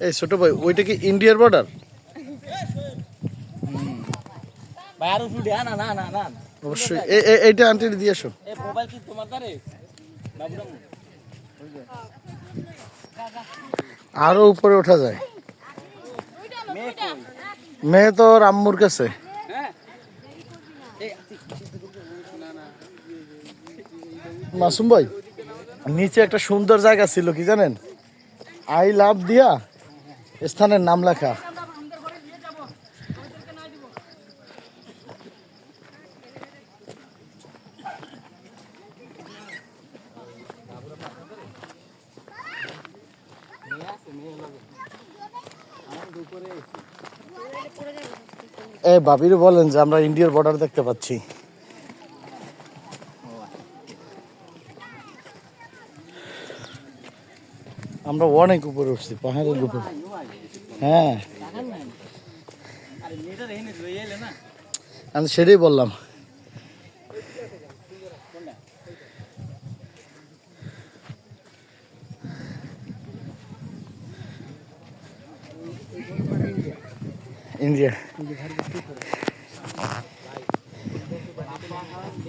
এই ছোট ভাই, ওইটা কি ইন্ডিয়ার বর্ডার? অবশ্যই। এইটা আন্টি দিয়ে এসো। আরো উপরে ওঠা যায়। মেয়ে তো আম্মুর কাছে। মাসুম ভাই, নিচে একটা সুন্দর জায়গা ছিল, কি জানেন? আই লাভ দিয়া স্থানের নাম লেখা। ভাবির বলেন যে আমরা ইন্ডিয়ার বর্ডার দেখতে পাচ্ছি। আমরা অনেক উপরে উঠছি, পাহাড়ের উপর। হ্যাঁ, আমি সেটাই বললাম। ইন্ডিয়া